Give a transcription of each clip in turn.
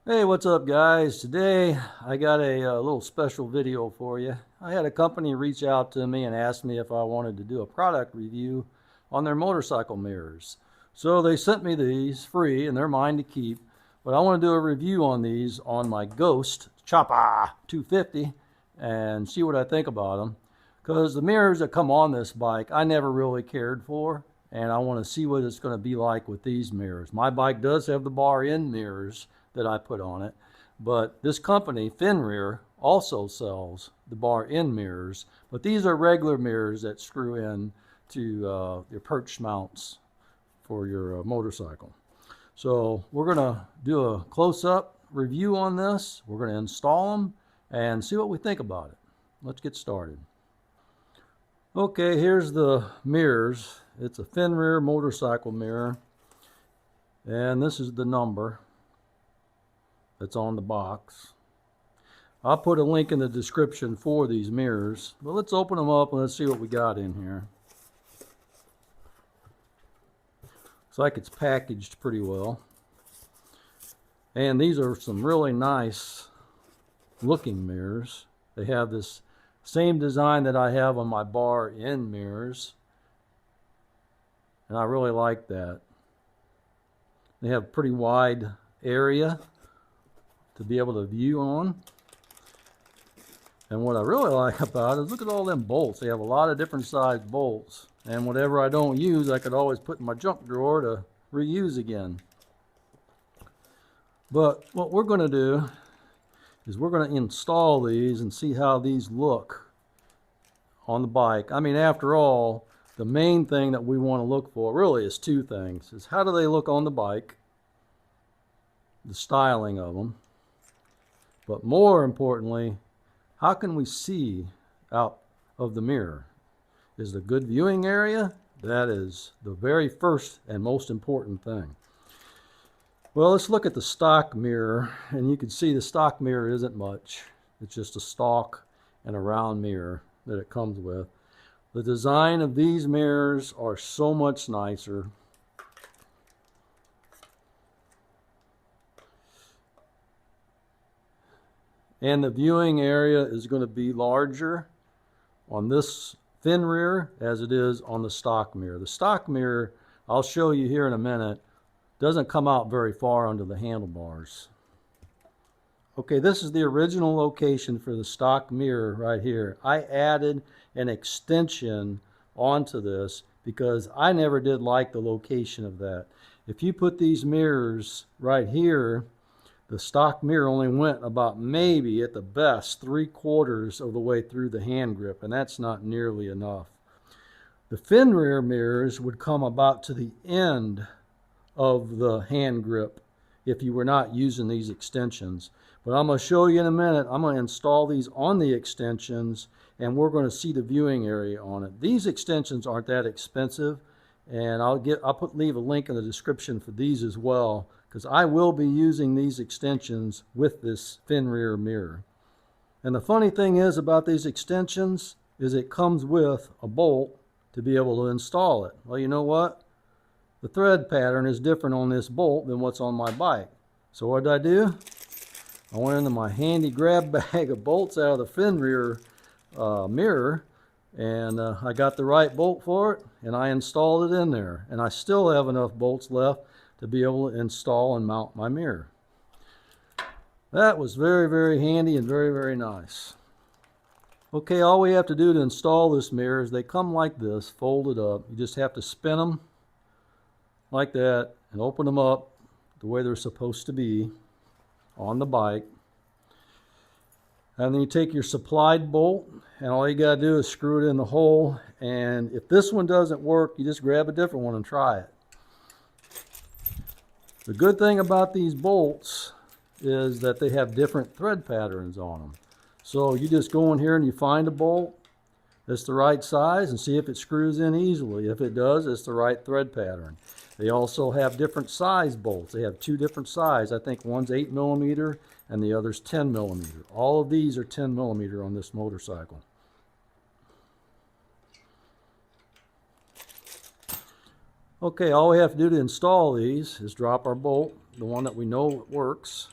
Hey, what's up, guys? Today I got a little special video for you. I had a company reach out to me and ask me if I wanted to do a product review on their motorcycle mirrors. So they sent me these free and they're mine to keep. But I want to do a review on these on my Ghost Choppa 250 and see what I think about them. Because the mirrors that come on this bike I never really cared for, and I want to see what it's going to be like with these mirrors. My bike does have the bar end mirrors that I put on it, but this company, FENRIR, also sells the bar end mirrors, but these are regular mirrors that screw in to your perch mounts for your motorcycle. So we're going to do a close-up review on this. We're going to install them and see what we think about it. Let's get started. Okay, here's the mirrors. It's a FENRIR motorcycle mirror, and this is the number that's on the box. I'll put a link in the description for these mirrors, but let's open them up and let's see what we got in here. Looks like it's packaged pretty well. And these are some really nice looking mirrors. They have this same design that I have on my bar end mirrors, and I really like that. They have pretty wide area to be able to view on. And what I really like about it is look at all them bolts. They have a lot of different size bolts, and whatever I don't use I could always put in my junk drawer to reuse again. But what we're going to do is we're going to install these and see how these look on the bike. I mean, after all, the main thing that we want to look for really is two things. Is how do they look on the bike, the styling of them, but more importantly, how can we see out of the mirror? Is the good viewing area? That is the very first and most important thing. Well, let's look at the stock mirror, and you can see the stock mirror isn't much. It's just a stock and a round mirror that it comes with. The design of these mirrors are so much nicer. And the viewing area is going to be larger on this FENRIR as it is on the stock mirror. The stock mirror, I'll show you here in a minute, doesn't come out very far under the handlebars. Okay, this is the original location for the stock mirror right here. I added an extension onto this because I never did like the location of that. If you put these mirrors right here, the stock mirror only went about maybe at the best 3/4 of the way through the hand grip, and that's not nearly enough. The FENRIR mirrors would come about to the end of the hand grip if you were not using these extensions. But I'm going to show you in a minute. I'm going to install these on the extensions, and we're going to see the viewing area on it. These extensions aren't that expensive, and I'll leave a link in the description for these as well, because I will be using these extensions with this FENRIR mirror. And the funny thing is about these extensions is it comes with a bolt to be able to install it. Well, you know what? The thread pattern is different on this bolt than what's on my bike. So what did I do? I went into my handy grab bag of bolts out of the FENRIR mirror, and I got the right bolt for it, and I installed it in there. And I still have enough bolts left to be able to install and mount my mirror. That was very, very handy and very, very nice. Okay, all we have to do to install this mirror is they come like this, folded up. You just have to spin them like that and open them up the way they're supposed to be on the bike. And then you take your supplied bolt, and all you got to do is screw it in the hole. And if this one doesn't work, you just grab a different one and try it. The good thing about these bolts is that they have different thread patterns on them. So you just go in here and you find a bolt that's the right size and see if it screws in easily. If it does, it's the right thread pattern. They also have different size bolts. They have two different sizes. I think one's 8mm and the other's 10mm. All of these are 10mm on this motorcycle. Okay, all we have to do to install these is drop our bolt, the one that we know works,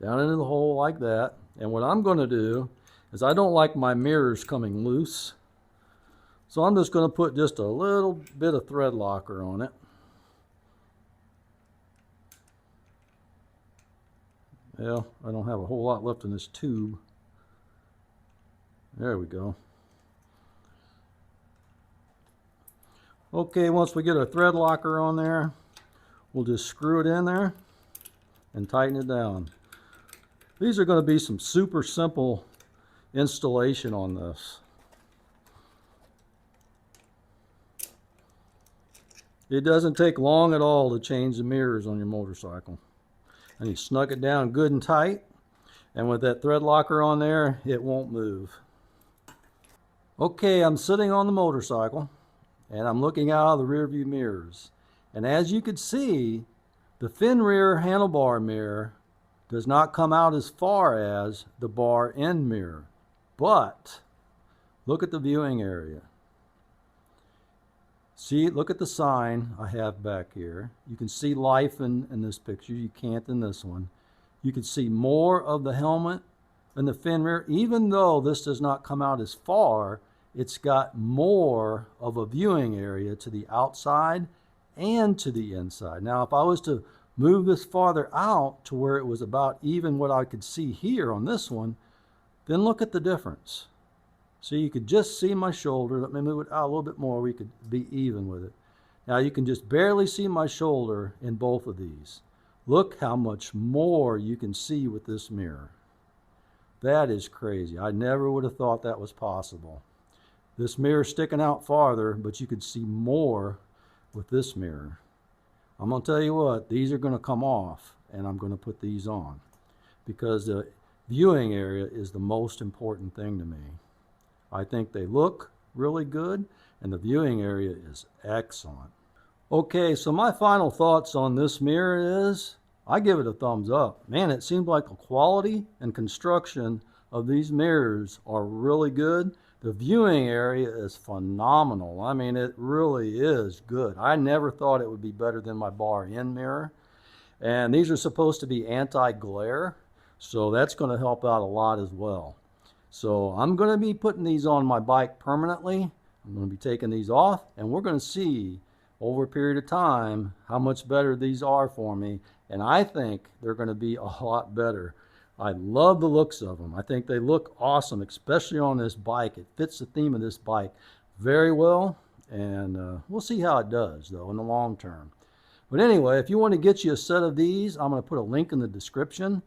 down into the hole like that. And what I'm going to do is, I don't like my mirrors coming loose, so I'm just going to put just a little bit of thread locker on it. Well, I don't have a whole lot left in this tube. There we go. Okay, once we get our thread locker on there, we'll just screw it in there and tighten it down. These are going to be some super simple installation on this. It doesn't take long at all to change the mirrors on your motorcycle. And you snug it down good and tight, and with that thread locker on there, it won't move. Okay, I'm sitting on the motorcycle and I'm looking out of the rear view mirrors. And as you can see, the FENRIR handlebar mirror does not come out as far as the bar end mirror. But look at the viewing area. See, look at the sign I have back here. You can see life in this picture. You can't in this one. You can see more of the helmet in the FENRIR. Even though this does not come out as far, it's got more of a viewing area to the outside and to the inside. Now, if I was to move this farther out to where it was about even what I could see here on this one, then look at the difference. So you could just see my shoulder. Let me move it out a little bit more. We could be even with it. Now you can just barely see my shoulder in both of these. Look how much more you can see with this mirror. That is crazy. I never would have thought that was possible. This mirror sticking out farther, but you could see more with this mirror. I'm going to tell you what, these are going to come off, and I'm going to put these on, because the viewing area is the most important thing to me. I think they look really good, and the viewing area is excellent. Okay, so my final thoughts on this mirror is, I give it a thumbs up. Man, it seems like the quality and construction of these mirrors are really good. The viewing area is phenomenal. I mean, it really is good. I never thought it would be better than my bar end mirror. And these are supposed to be anti-glare, so that's going to help out a lot as well. So I'm going to be putting these on my bike permanently. I'm going to be taking these off, and we're going to see over a period of time how much better these are for me. And I think they're going to be a lot better. I love the looks of them. I think they look awesome, especially on this bike. It fits the theme of this bike very well, and we'll see how it does, though, in the long term. But anyway, if you want to get you a set of these, I'm going to put a link in the description.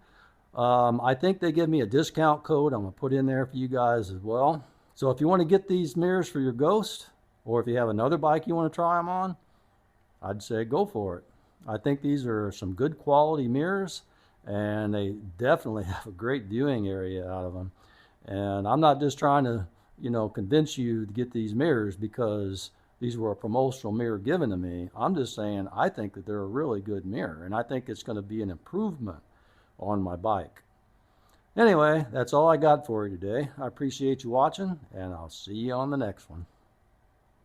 I think they give me a discount code I'm going to put in there for you guys as well. So if you want to get these mirrors for your Ghost, or if you have another bike you want to try them on, I'd say go for it. I think these are some good quality mirrors, and they definitely have a great viewing area out of them. And I'm not just trying to, convince you to get these mirrors because these were a promotional mirror given to me. I'm just saying I think that they're a really good mirror, and I think it's going to be an improvement on my bike. Anyway, that's all I got for you today. I appreciate you watching, and I'll see you on the next one.